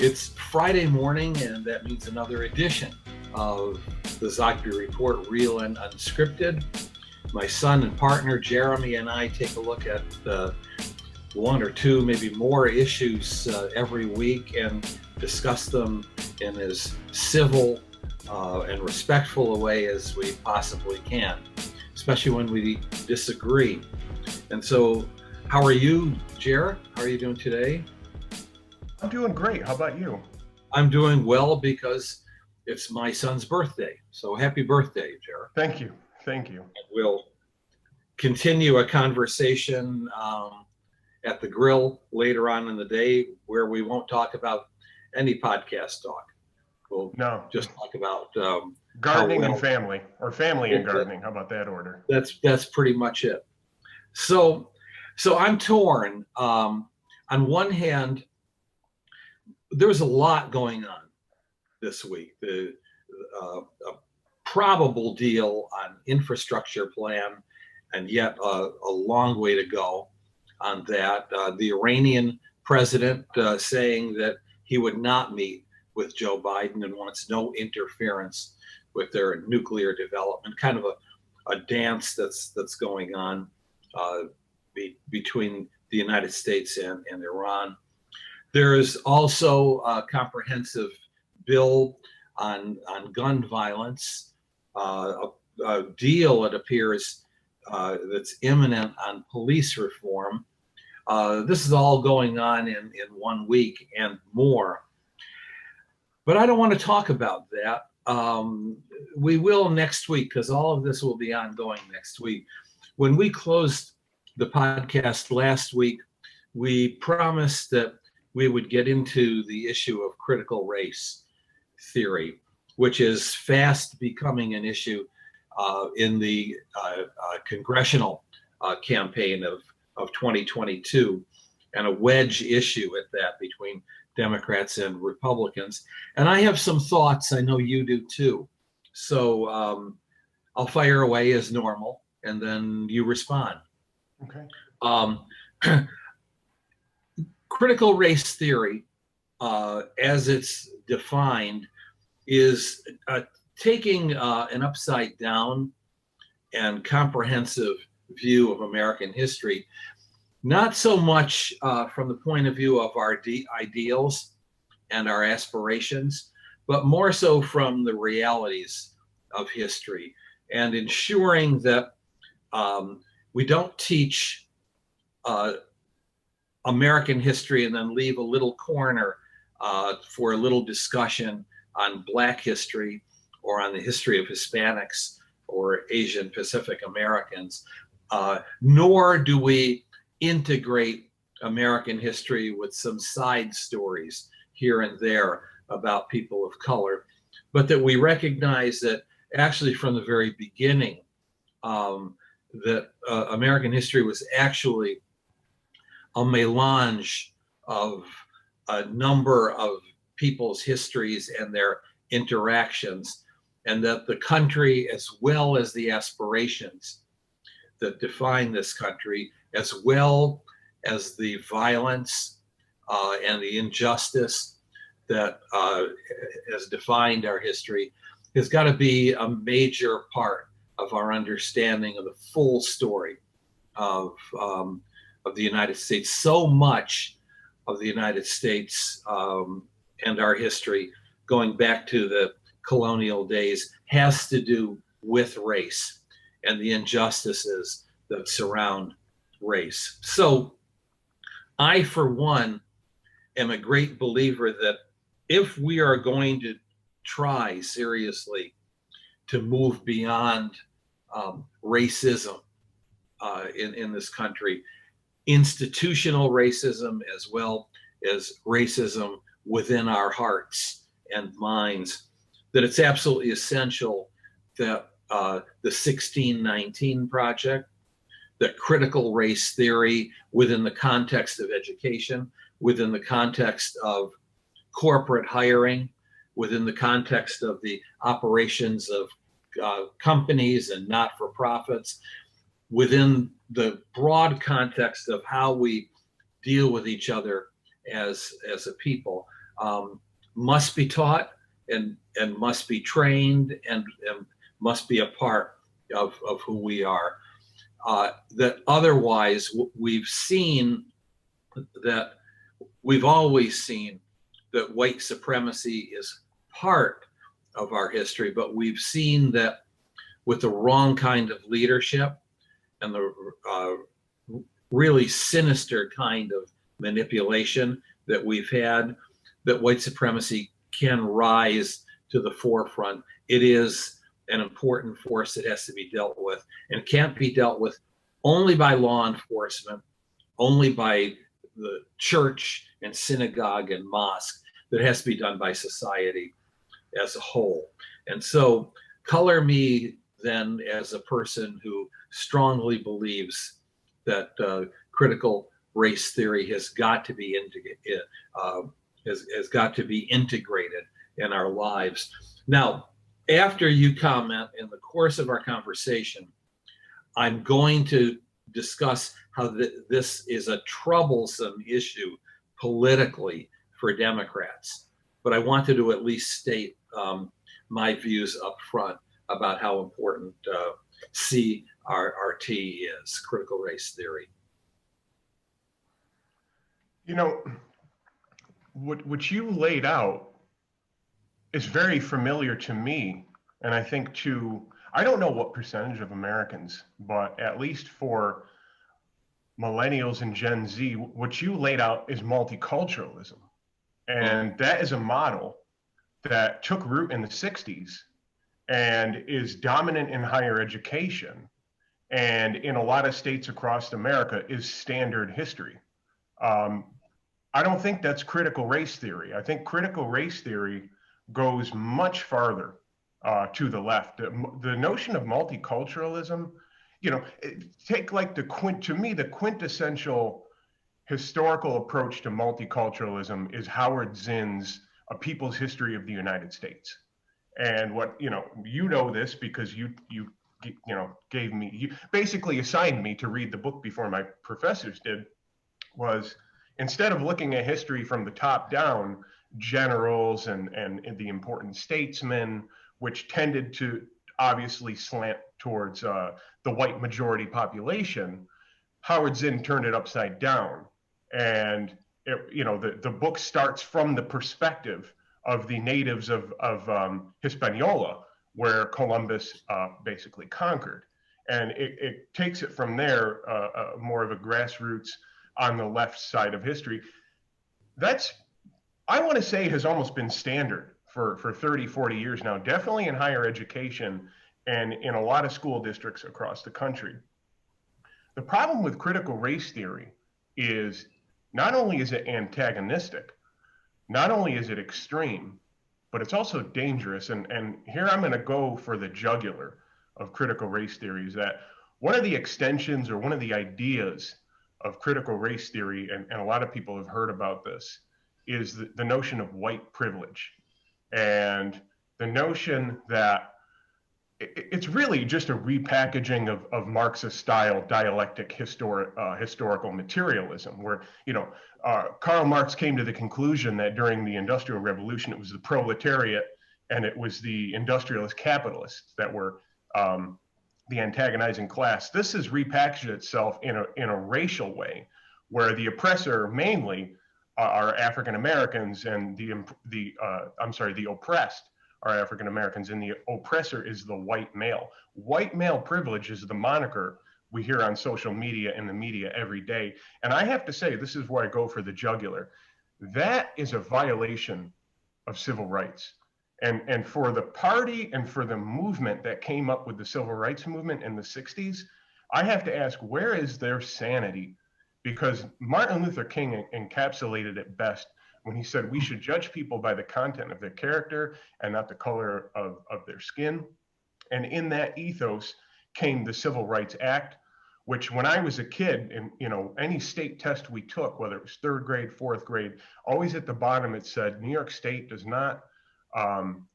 It's Friday morning, and that means another edition of the Zogby Report, Real and Unscripted. My son and partner, Jeremy, and I take a look at one or two, maybe more issues every week and discuss them in as civil and respectful a way as we possibly can, especially when we disagree. And so, how are you, Jer? How are you doing today? I'm doing great. How about you? I'm doing well because it's my son's birthday. So happy birthday, Jer. Thank you. Thank you. We'll continue a conversation at the grill later on in the day where we won't talk about any podcast talk. We'll just talk about gardening and family, or family and gardening. How about that order? That's pretty much it. So I'm torn. On one hand, there's a lot going on this week. A probable deal on infrastructure plan, and yet a long way to go on that. The Iranian president saying that he would not meet with Joe Biden and wants no interference with their nuclear development. Kind of a dance that's going on between the United States and Iran. There is also a comprehensive bill on gun violence, a deal, it appears, that's imminent on police reform. This is all going on in 1 week and more. But I don't want to talk about that. We will next week, because all of this will be ongoing next week. When we closed the podcast last week, we promised that we would get into the issue of critical race theory, which is fast becoming an issue in the congressional campaign of 2022, and a wedge issue at that between Democrats and Republicans. And I have some thoughts. I know you do too. So I'll fire away as normal, and then you respond. Okay. Critical race theory, as it's defined, is taking an upside down and comprehensive view of American history, not so much from the point of view of our ideals and our aspirations, but more so from the realities of history, and ensuring that we don't teach American history and then leave a little corner for a little discussion on Black history or on the history of Hispanics or Asian Pacific Americans, nor do we integrate American history with some side stories here and there about people of color, but that we recognize that actually from the very beginning, that American history was actually a melange of a number of people's histories and their interactions, and that the country, as well as the aspirations that define this country, as well as the violence and the injustice that has defined our history, has got to be a major part of our understanding of the full story of the United States. So much of the United States and our history, going back to the colonial days, has to do with race and the injustices that surround race. So I, for one, am a great believer that if we are going to try seriously to move beyond racism in this country, institutional racism as well as racism within our hearts and minds, that it's absolutely essential that the 1619 Project, that critical race theory within the context of education, within the context of corporate hiring, within the context of the operations of companies and not-for-profits, within the broad context of how we deal with each other as a people, must be taught and must be trained and must be a part of who we are. That otherwise we've always seen that white supremacy is part of our history, but we've seen that with the wrong kind of leadership and the really sinister kind of manipulation that we've had, that white supremacy can rise to the forefront. It is an important force that has to be dealt with, and can't be dealt with only by law enforcement, only by the church and synagogue and mosque. That has to be done by society as a whole. And so color me then as a person who strongly believes that critical race theory has got to be integrated in our lives. Now, after you comment in the course of our conversation, I'm going to discuss how this is a troublesome issue politically for Democrats. But I wanted to at least state my views up front about how important CRT is, critical race theory. You know, what you laid out is very familiar to me, and I think I don't know what percentage of Americans, but at least for millennials and Gen Z, what you laid out is multiculturalism. And that is a model that took root in the 60s and is dominant in higher education, and in a lot of states across America is standard history. I don't think that's critical race theory. I think critical race theory goes much farther to the left. The notion of multiculturalism, you know, take like the quintessential historical approach to multiculturalism is Howard Zinn's A People's History of the United States. And what, you know this because you gave me, you basically assigned me to read the book before my professors did, was instead of looking at history from the top down, generals and the important statesmen, which tended to obviously slant towards the white majority population, Howard Zinn turned it upside down. And the book starts from the perspective of the natives of Hispaniola, where Columbus basically conquered. And it takes it from there, more of a grassroots on the left side of history. That's, I want to say, has almost been standard for 30, 40 years now, definitely in higher education and in a lot of school districts across the country. The problem with critical race theory is not only is it antagonistic, not only is it extreme, but it's also dangerous. And here I'm going to go for the jugular of critical race theory, is that one of the extensions or one of the ideas of critical race theory, and a lot of people have heard about this, is the notion of white privilege. And the notion that it's really just a repackaging of Marxist style dialectic historical materialism, where Karl Marx came to the conclusion that during the Industrial Revolution it was the proletariat and it was the industrialist capitalists that were the antagonizing class. This has repackaged itself in a racial way, where the oppressor mainly are African Americans, and the oppressed are African Americans, and the oppressor is the white male. White male privilege is the moniker we hear on social media and the media every day. And I have to say, this is where I go for the jugular. That is a violation of civil rights. And for the party and for the movement that came up with the civil rights movement in the 60s, I have to ask, where is their sanity? Because Martin Luther King encapsulated it best when he said we should judge people by the content of their character and not the color of their skin. And in that ethos came the Civil Rights Act, which when I was a kid, and any state test we took, whether it was third grade, fourth grade, always at the bottom it said New York State does not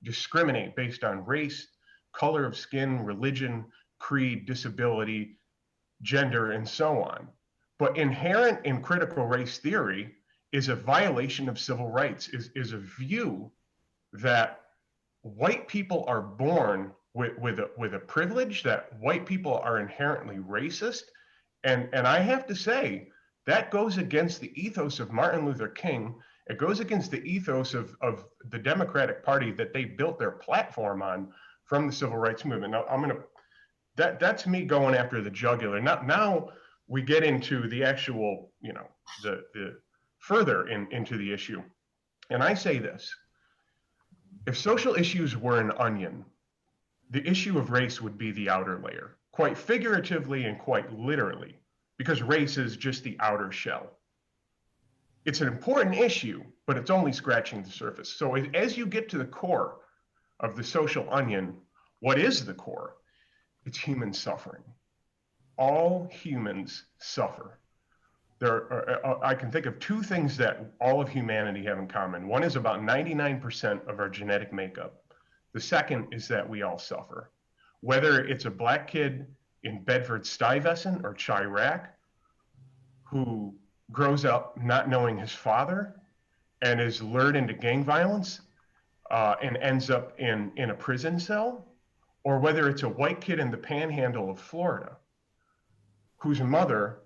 discriminate based on race, color of skin, religion, creed, disability, gender, and so on. But inherent in critical race theory is a violation of civil rights, is a view that white people are born with a privilege, that white people are inherently racist. And I have to say, that goes against the ethos of Martin Luther King. It goes against the ethos of the Democratic Party that they built their platform on from the civil rights movement. Now, that's me going after the jugular. Now we get into the actual, the further into the issue. And I say this: if social issues were an onion, the issue of race would be the outer layer, quite figuratively and quite literally, because race is just the outer shell. It's an important issue, but it's only scratching the surface. So as you get to the core of the social onion, what is the core? It's human suffering. All humans suffer. I can think of two things that all of humanity have in common. One is about 99% of our genetic makeup. The second is that we all suffer. Whether it's a black kid in Bedford-Stuyvesant or Chirac who grows up not knowing his father and is lured into gang violence and ends up in a prison cell, or whether it's a white kid in the panhandle of Florida whose mother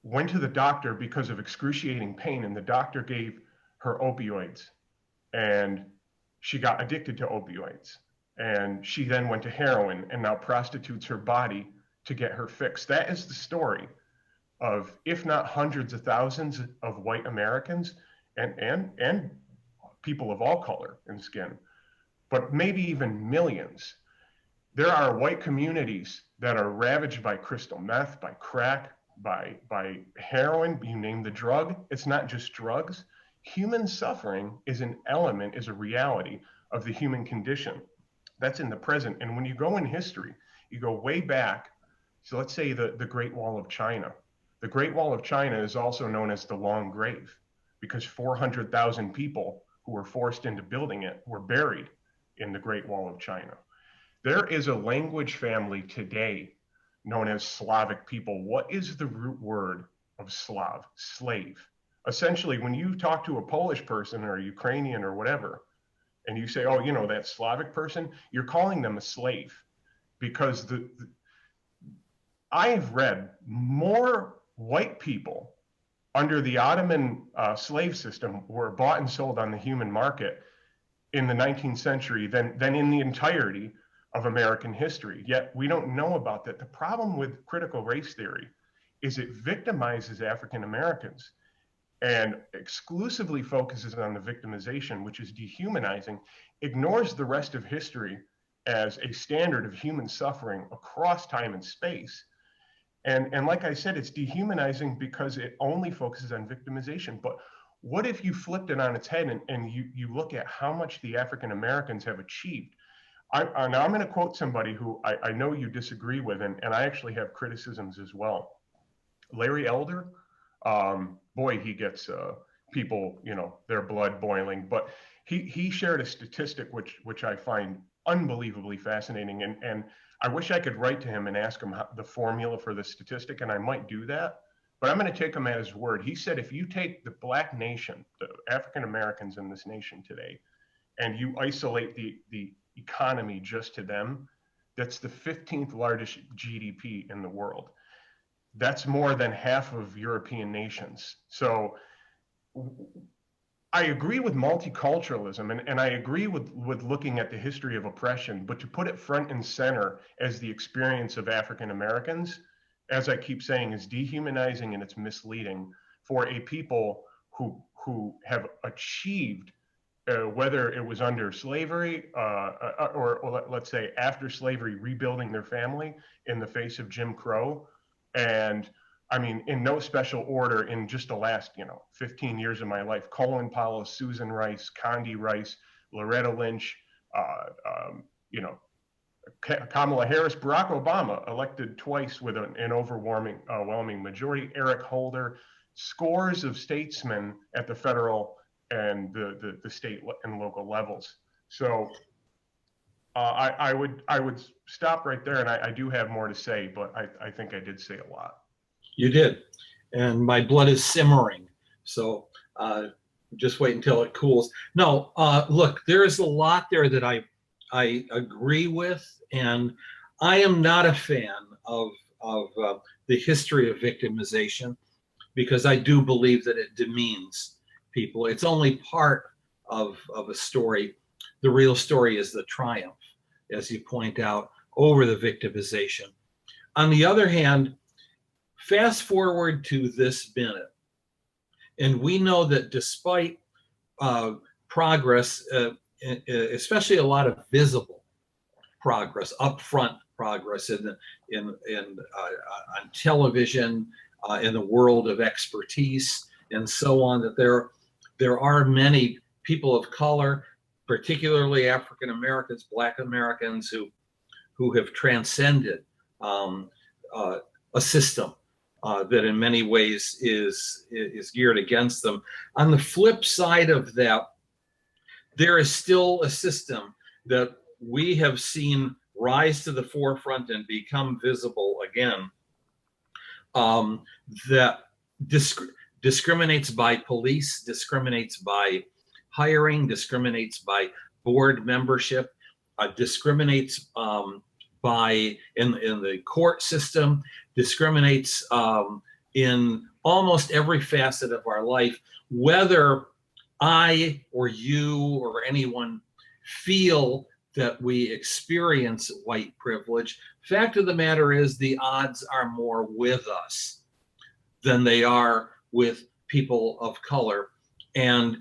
went to the doctor because of excruciating pain, and the doctor gave her opioids, and she got addicted to opioids. And she then went to heroin and now prostitutes her body to get her fix. That is the story of, if not hundreds of thousands of white Americans and people of all color and skin, but maybe even millions. There are white communities that are ravaged by crystal meth, by crack, by heroin, you name the drug. It's not just drugs. Human suffering is an element, is a reality of the human condition. That's in the present. And when you go in history, you go way back. So let's say the Great Wall of China. The Great Wall of China is also known as the Long Grave because 400,000 people who were forced into building it were buried in the Great Wall of China. There is a language family today known as Slavic people. What is the root word of Slav? Slave. Essentially, when you talk to a Polish person or a Ukrainian or whatever, and you say, oh, that Slavic person, you're calling them a slave, because I've read more white people under the Ottoman slave system were bought and sold on the human market in the 19th century than in the entirety of American history. Yet we don't know about that. The problem with critical race theory is it victimizes African Americans and exclusively focuses on the victimization, which is dehumanizing, ignores the rest of history as a standard of human suffering across time and space. And like I said, it's dehumanizing because it only focuses on victimization. But what if you flipped it on its head and you look at how much the African Americans have achieved? Now I'm going to quote somebody who I know you disagree with, and I actually have criticisms as well. Larry Elder, boy, he gets people, their blood boiling. But he shared a statistic which I find unbelievably fascinating, and I wish I could write to him and ask him the formula for the statistic, and I might do that. But I'm going to take him at his word. He said if you take the black nation, the African Americans in this nation today, and you isolate the economy just to them, that's the 15th largest GDP in the world. That's more than half of European nations. So I agree with multiculturalism, and I agree with looking at the history of oppression, but to put it front and center as the experience of African Americans, as I keep saying, is dehumanizing and it's misleading for a people who have achieved, whether it was under slavery or let's say after slavery, rebuilding their family in the face of Jim Crow. And I mean, in no special order, in just the last, 15 years of my life, Colin Powell, Susan Rice, Condi Rice, Loretta Lynch, Kamala Harris, Barack Obama, elected twice with an overwhelming majority, Eric Holder, scores of statesmen at the federal and the state and local levels. So I would stop right there, and I do have more to say, but I think I did say a lot. You did, and my blood is simmering. So Just wait until it cools. No, look, there is a lot there that I agree with, and I am not a fan of the history of victimization, because I do believe that it demeans people. It's only part of a story. The real story is the triumph, as you point out, over the victimization. On the other hand, fast forward to this minute, and we know that despite progress, especially a lot of visible progress, upfront progress on television, in the world of expertise, and so on, that there are many people of color, particularly African Americans, Black Americans, who have transcended a system that in many ways is geared against them. On the flip side of that, there is still a system that we have seen rise to the forefront and become visible again, that discriminates by police, discriminates by hiring, discriminates by board membership, discriminates by in the court system, discriminates in almost every facet of our life, whether I or you or anyone feel that we experience white privilege. Fact of the matter is, the odds are more with us than they are with people of color. And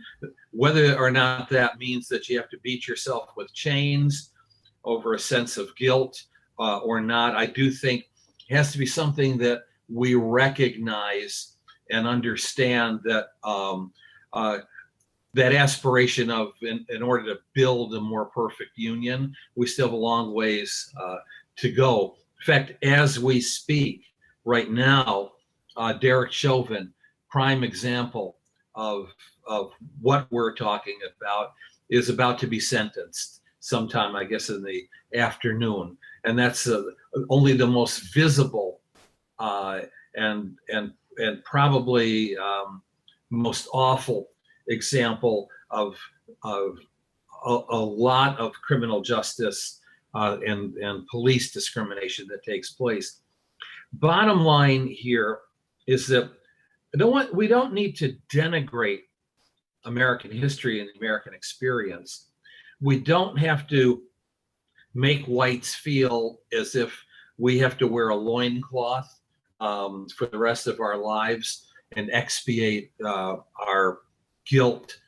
whether or not that means that you have to beat yourself with chains over a sense of guilt or not, I do think it has to be something that we recognize and understand, that that aspiration of, in order to build a more perfect union, we still have a long ways to go. In fact, as we speak right now, Derek Chauvin, prime example of what we're talking about, is about to be sentenced sometime, I guess, in the afternoon. And that's only the most visible and probably most awful example of a lot of criminal justice and police discrimination that takes place. Bottom line here is that we don't need to denigrate American history and the American experience. We don't have to make whites feel as if we have to wear a loincloth for the rest of our lives and expiate our guilt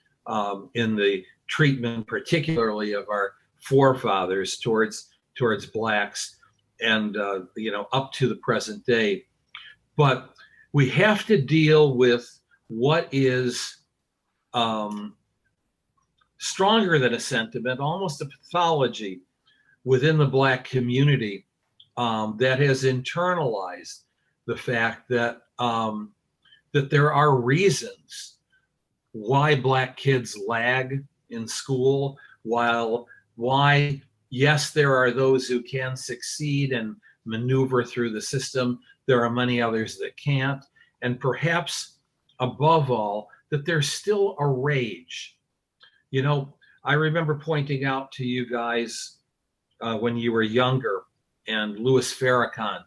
in the treatment, particularly of our forefathers towards blacks, and up to the present day. But we have to deal with what is stronger than a sentiment, almost a pathology within the Black community that has internalized the fact that that there are reasons why Black kids lag in school, why yes, there are those who can succeed and maneuver through the system. There are many others that can't. And perhaps above all, that there's still a rage. I remember pointing out to you guys when you were younger and Louis Farrakhan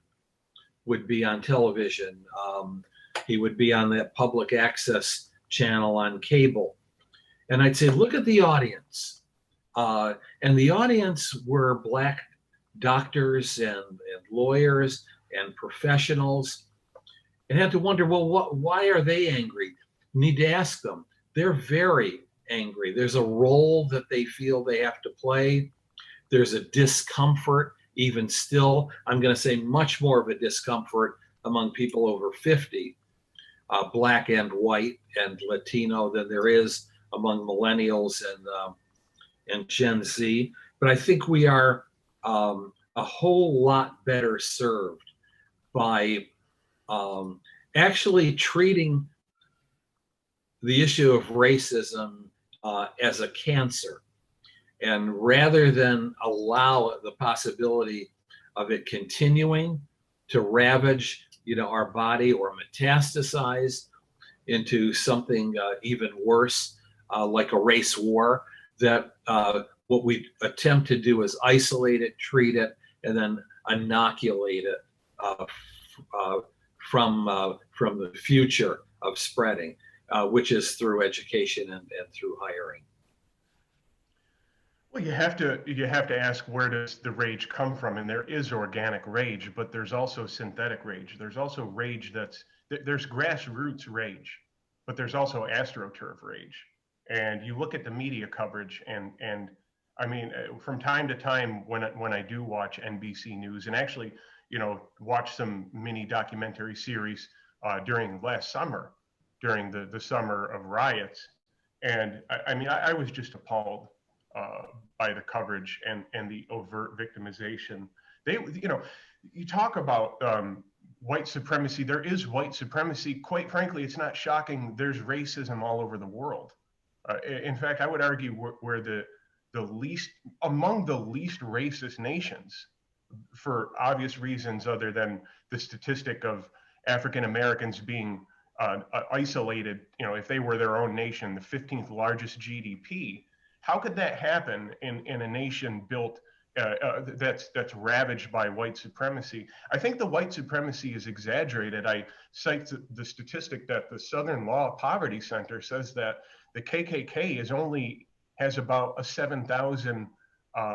would be on television. He would be on that public access channel on cable. And I'd say, look at the audience. And the audience were Black doctors and lawyers and professionals. And had to wonder, well, why are they angry? Need to ask them. They're very angry. There's a role that they feel they have to play. There's a discomfort, even still. I'm going to say much more of a discomfort among people over 50, Black and white and Latino, than there is among millennials and Gen Z. But I think we are a whole lot better served by actually treating the issue of racism as a cancer, and rather than allow the possibility of it continuing to ravage, our body or metastasize, into something even worse, like a race war, that what we attempt to do is isolate it, treat it, and then inoculate it from the future of spreading, which is through education and through hiring. Well, you have to ask, where does the rage come from? And there is organic rage, but there's also synthetic rage. There's also rage there's grassroots rage, but there's also astroturf rage. And you look at the media coverage, and I mean, from time to time, when I do watch NBC News, and actually, watch some mini documentary series during last summer, during the summer of riots, and I mean, I was just appalled by the coverage and the overt victimization. You talk about white supremacy. There is white supremacy. Quite frankly, it's not shocking. There's racism all over the world. In fact, I would argue we're the least, among the least racist nations, for obvious reasons other than the statistic of African Americans being isolated. If they were their own nation, the 15th largest GDP. How could that happen in a nation built that's ravaged by white supremacy? I think the white supremacy is exaggerated. I cite the statistic that the Southern Law Poverty Center says that the KKK has about a 7,000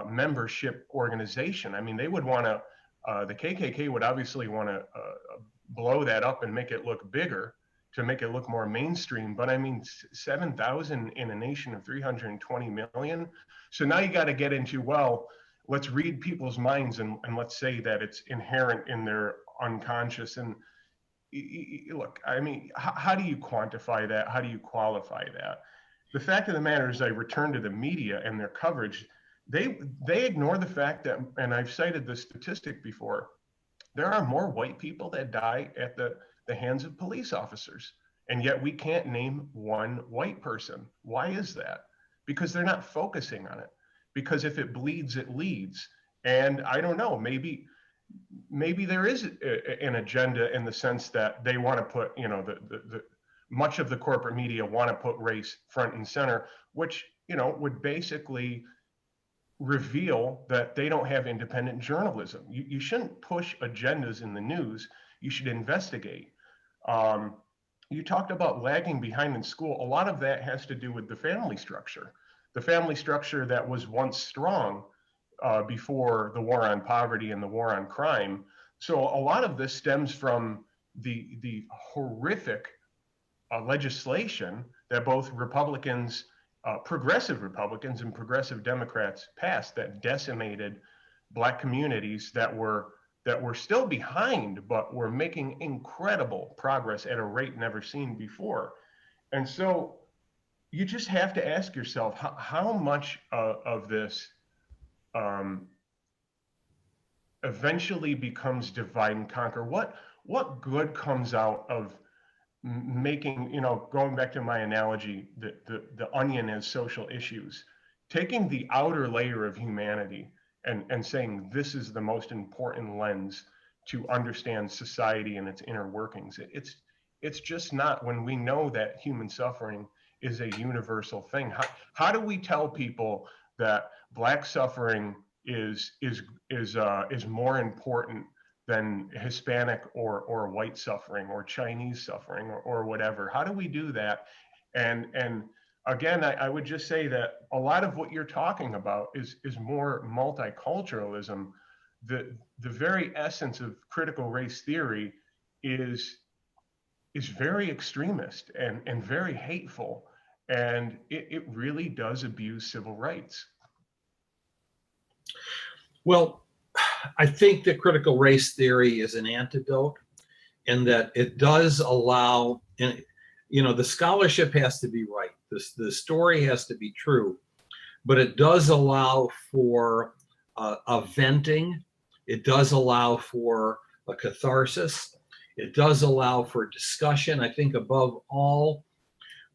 membership organization. I mean, they would want to, the KKK would obviously want to blow that up and make it look bigger, to make it look more mainstream. But I mean, 7,000 in a nation of 320 million. So now you got to get into, well, let's read people's minds and let's say that it's inherent in their unconscious. And look, I mean, how do you quantify that? How do you qualify that? The fact of the matter is, I return to the media and their coverage. They ignore the fact that, and I've cited this statistic before, there are more white people that die at the hands of police officers. And yet we can't name one white person. Why is that? Because they're not focusing on it. Because if it bleeds, it leads. And I don't know, maybe there is an agenda in the sense that they want to put, the much of the corporate media want to put race front and center, which, would basically reveal that they don't have independent journalism. You shouldn't push agendas in the news. You should investigate. You talked about lagging behind in school. A lot of that has to do with the family structure that was once strong before the war on poverty and the war on crime. So a lot of this stems from the horrific legislation that both Republicans, progressive Republicans and progressive Democrats passed, that decimated Black communities that were still behind, but were making incredible progress at a rate never seen before. And so you just have to ask yourself, how much of this eventually becomes divide and conquer? What good comes out of making, going back to my analogy, the onion as social issues, taking the outer layer of humanity and saying this is the most important lens to understand society and its inner workings. It's just not, when we know that human suffering is a universal thing. How do we tell people that Black suffering is more important than Hispanic or white suffering or Chinese suffering or whatever? How do we do that? And again, I would just say that a lot of what you're talking about is more multiculturalism. The very essence of critical race theory is very extremist and very hateful, and it really does abuse civil rights. Well, I think that critical race theory is an antidote, in that it does allow, and the scholarship has to be right. The story has to be true, but it does allow for a venting. It does allow for a catharsis. It does allow for discussion. I think above all,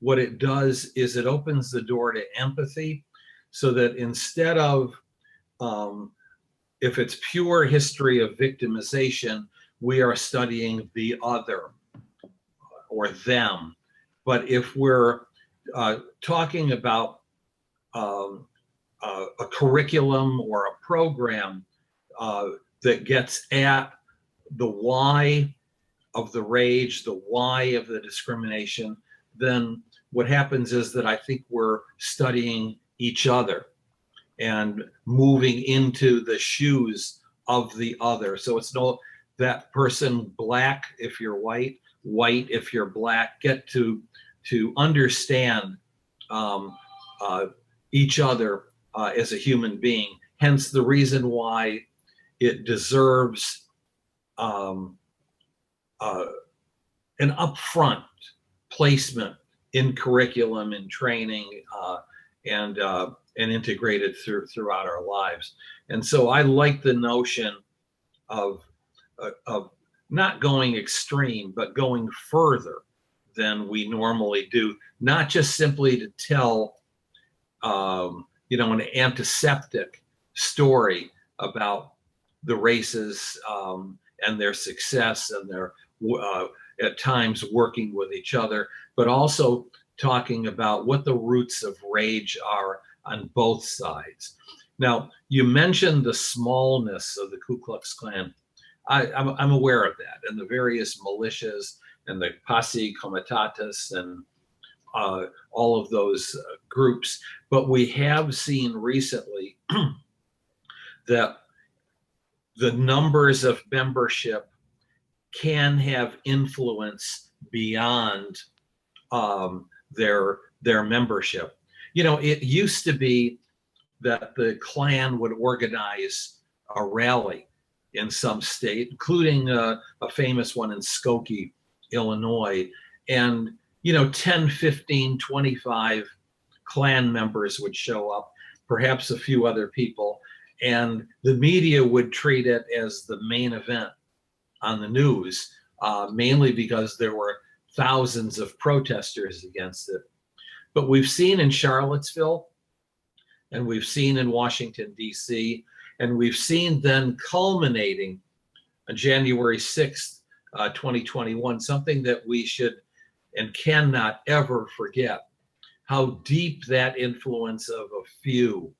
what it does is it opens the door to empathy, so that instead of, if it's pure history of victimization, we are studying the other or them. But if we're talking about a curriculum or a program that gets at the why of the rage, the why of the discrimination, then what happens is that I think we're studying each other and moving into the shoes of the other. So it's no that person black if you're white, white if you're black. Get to understand each other as a human being. Hence the reason why it deserves an upfront placement in curriculum and training and integrated throughout our lives. And so I like the notion of not going extreme, but going further than we normally do, not just simply to tell an antiseptic story about the races and their success and their at times working with each other, but also talking about what the roots of rage are on both sides. Now, you mentioned the smallness of the Ku Klux Klan. I'm aware of that, and the various militias and the Posse Comitatus and all of those groups. But we have seen recently that the numbers of membership can have influence beyond their membership. It used to be that the Klan would organize a rally in some state, including a famous one in Skokie, Illinois, and 10, 15, 25 Klan members would show up, perhaps a few other people, and the media would treat it as the main event on the news, mainly because there were thousands of protesters against it. But we've seen in Charlottesville, and we've seen in Washington, D.C., and we've seen then culminating on January 6th, 2021, something that we should and cannot ever forget, how deep that influence of a few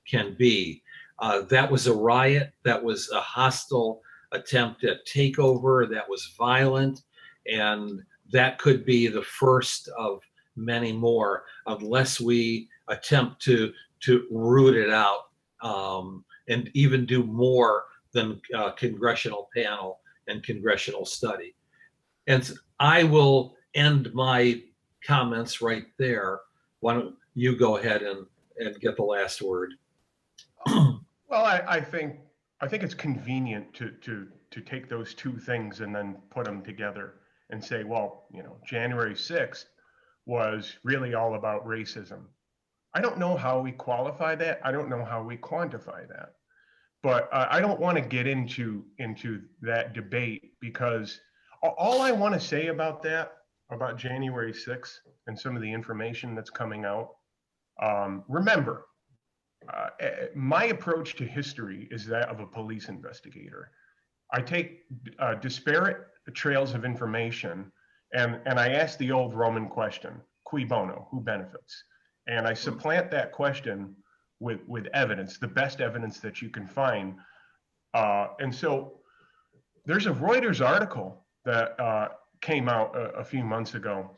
can be. That was a riot. That was a hostile attempt at takeover. That was violent. And that could be the first of many more unless we attempt to root it out and even do more than congressional panel and congressional study. And I will end my comments right there. Why don't you go ahead and get the last word? Well, I think it's convenient to take those two things and then put them together and say, well, January 6th was really all about racism. I don't know how we qualify that. I don't know how we quantify that. But I don't want to get into that debate, because all I want to say about January 6th and some of the information that's coming out, remember, my approach to history is that of a police investigator. I take disparate trails of information and I ask the old Roman question, cui bono, who benefits? And I supplant that question with evidence, the best evidence that you can find. And so there's a Reuters article that came out a few months ago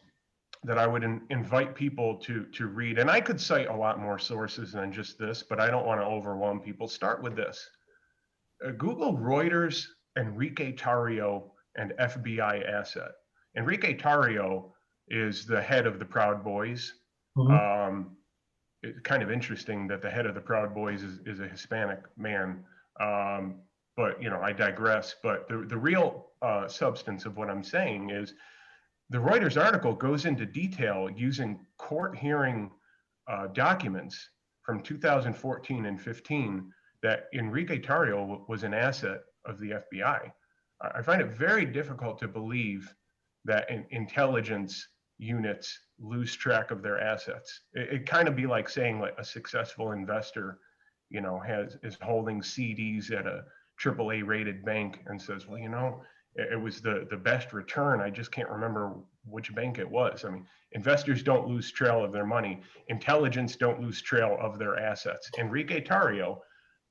that I would invite people to read. And I could cite a lot more sources than just this, but I don't want to overwhelm people. Start with this. Google Reuters, Enrique Tarrio, and FBI asset. Enrique Tarrio is the head of the Proud Boys. Mm-hmm. It's kind of interesting that the head of the Proud Boys is a Hispanic man. But, I digress. But the real substance of what I'm saying is the Reuters article goes into detail using court hearing documents from 2014 and 15 that Enrique Tarrio was an asset of the FBI. I find it very difficult to believe that intelligence units lose track of their assets. It kind of be like saying like a successful investor, is holding CDs at a AAA rated bank and says, well, it was the best return. I just can't remember which bank it was. I mean, investors don't lose trail of their money. Intelligence don't lose trail of their assets. Enrique Tarrio,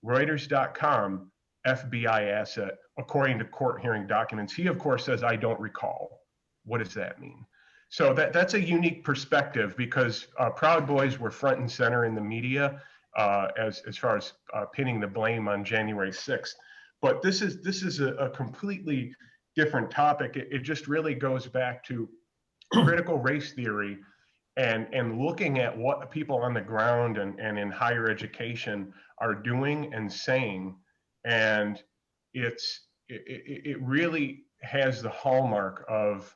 Reuters.com, FBI asset, according to court hearing documents. He, of course, says, I don't recall. What does that mean? So that's a unique perspective, because Proud Boys were front and center in the media as far as pinning the blame on January 6th. But this is a completely different topic. It just really goes back to critical race theory and looking at what people on the ground and in higher education are doing and saying. And it really has the hallmark of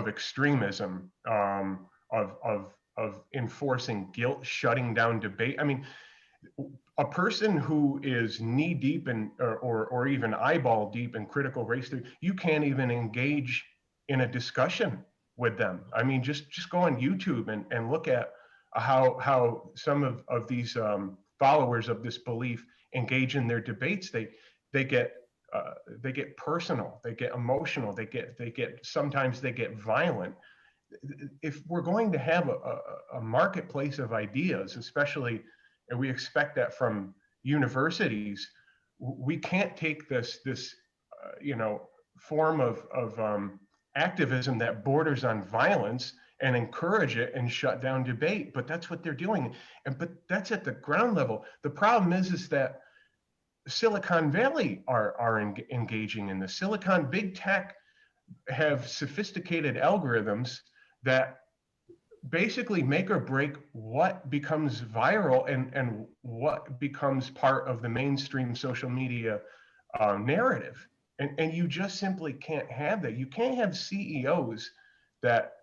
extremism, of enforcing guilt, shutting down debate. I mean, a person who is knee deep in or even eyeball deep in critical race theory, you can't even engage in a discussion with them. I mean, just go on YouTube and look at how some of these followers of this belief engage in their debates. They get personal, they get emotional, they get sometimes they get violent. If we're going to have a marketplace of ideas, especially, and we expect that from universities, we can't take this form of activism that borders on violence and encourage it and shut down debate. But that's what they're doing, but that's at the ground level. The problem is that Silicon Valley are engaging in this. Big tech have sophisticated algorithms that basically make or break what becomes viral and what becomes part of the mainstream social media narrative. And you just simply can't have that. You can't have CEOs that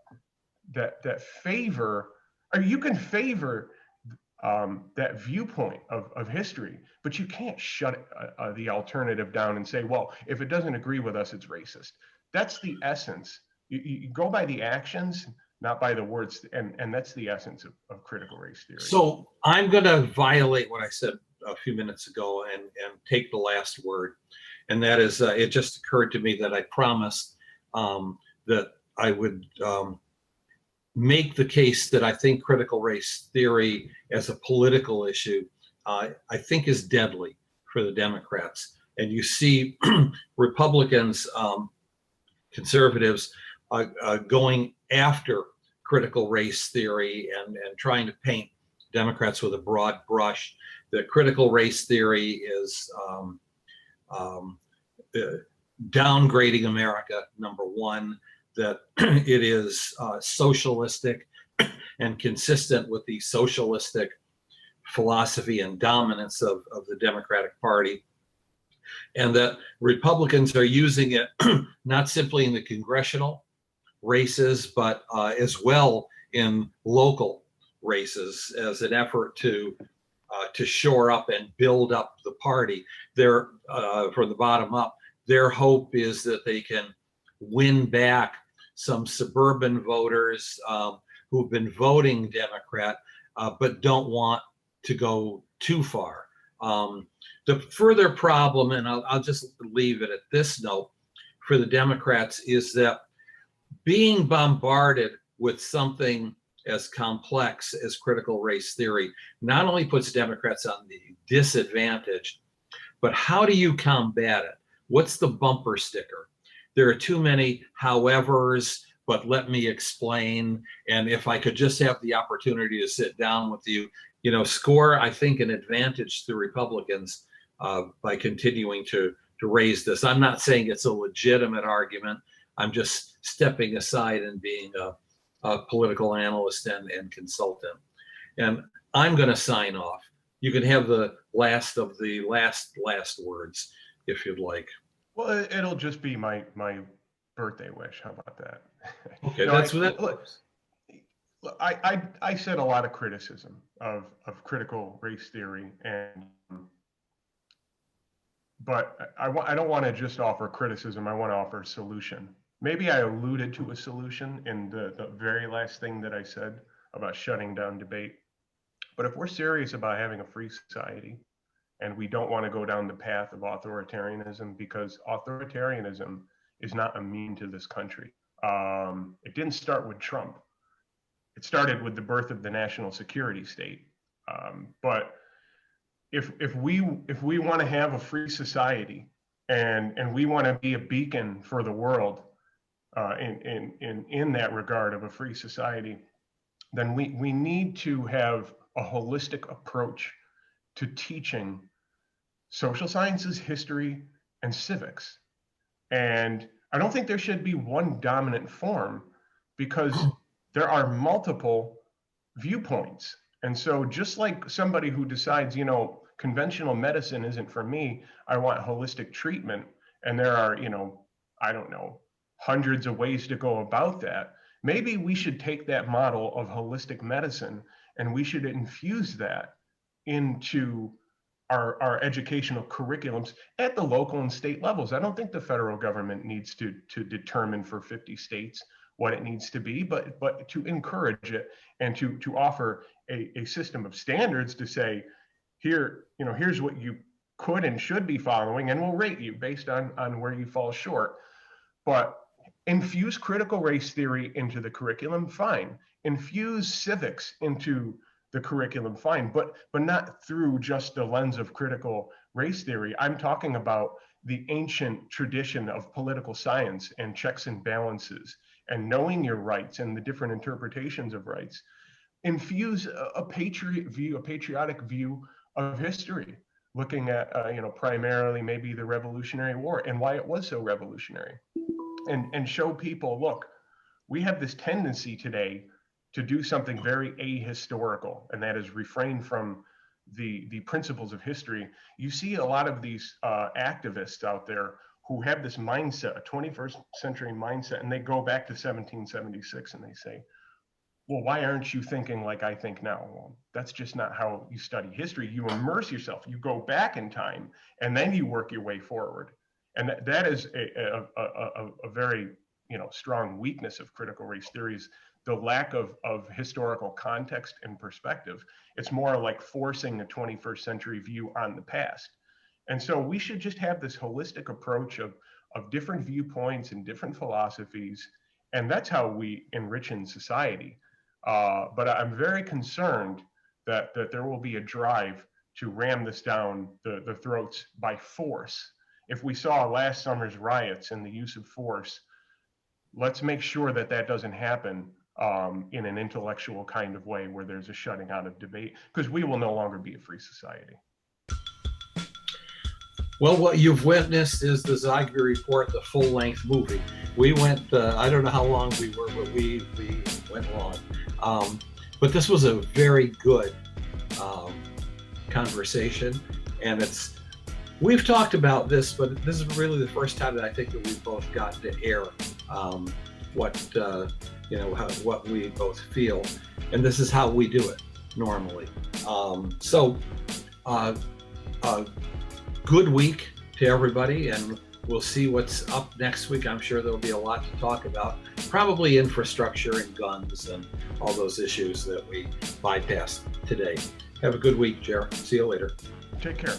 favor, or you can favor that viewpoint of history, but you can't shut the alternative down and say, well, if it doesn't agree with us, it's racist. That's the essence. You go by the actions, not by the words, and that's the essence of critical race theory. So I'm going to violate what I said a few minutes ago and take the last word, and that is, it just occurred to me that I promised that I would make the case that I think critical race theory as a political issue, I think is deadly for the Democrats. And you see Republicans, conservatives going after critical race theory and trying to paint Democrats with a broad brush. That critical race theory is downgrading America, number one, that it is socialistic and consistent with the socialistic philosophy and dominance of the Democratic Party, and that Republicans are using it not simply in the congressional races, but as well in local races as an effort to shore up and build up the party. They're from the bottom up. Their hope is that they can win back some suburban voters who've been voting Democrat, but don't want to go too far. The further problem, and I'll just leave it at this note for the Democrats, is that being bombarded with something as complex as critical race theory not only puts Democrats on the disadvantage, but how do you combat it? What's the bumper sticker? There are too many howevers, but let me explain. And if I could just have the opportunity to sit down with you, score, I think, an advantage to Republicans by continuing to raise this. I'm not saying it's a legitimate argument. I'm just stepping aside and being a political analyst and consultant. And I'm going to sign off. You can have the last of the last words if you'd like. Well, it'll just be my birthday wish. How about that? Okay, that's what that looks. I said a lot of criticism of critical race theory, but I don't want to just offer criticism. I want to offer a solution. Maybe I alluded to a solution in the very last thing that I said about shutting down debate. But if we're serious about having a free society, and we don't want to go down the path of authoritarianism, because authoritarianism is not immune to this country. It didn't start with Trump. It started with the birth of the national security state. But if we want to have a free society, and we want to be a beacon for the world in that regard of a free society, then we need to have a holistic approach to teaching social sciences, history, and civics. And I don't think there should be one dominant form, because there are multiple viewpoints. And so just like somebody who decides, conventional medicine isn't for me, I want holistic treatment, and there are, I don't know, hundreds of ways to go about that. Maybe we should take that model of holistic medicine and we should infuse that into our educational curriculums at the local and state levels. I don't think the federal government needs to determine for 50 states what it needs to be, but to encourage it and to offer a system of standards to say, here's what you could and should be following, and we'll rate you based on where you fall short. But infuse critical race theory into the curriculum, fine. Infuse civics into the curriculum, fine, but not through just the lens of critical race theory. I'm talking about the ancient tradition of political science and checks and balances and knowing your rights and the different interpretations of rights. Infuse a patriotic view of history, looking at primarily maybe the Revolutionary War and why it was so revolutionary, and show people, look, we have this tendency today to do something very ahistorical, and that is refrain from the principles of history. You see a lot of these activists out there who have this mindset, a 21st century mindset, and they go back to 1776 and they say, well, why aren't you thinking like I think now? Well, that's just not how you study history. You immerse yourself, you go back in time, and then you work your way forward. And that is a very strong weakness of critical race theories, the lack of historical context and perspective. It's more like forcing a 21st century view on the past. And so we should just have this holistic approach of different viewpoints and different philosophies, and that's how we enrich in society. But I'm very concerned that there will be a drive to ram this down the throats by force. If we saw last summer's riots and the use of force, let's make sure that doesn't happen in an intellectual kind of way where there's a shutting out of debate, because we will no longer be a free society. Well, what you've witnessed is the Zogby Report, the full-length movie. We went, I don't know how long we were, but we went long. But this was a very good conversation, and we've talked about this, but this is really the first time that I think that we've both got to air what we both feel, and this is how we do it normally. Good week to everybody, and we'll see what's up next week. I'm sure there'll be a lot to talk about, probably infrastructure and guns and all those issues that we bypassed today. Have a good week, Jer. See you later. Take care.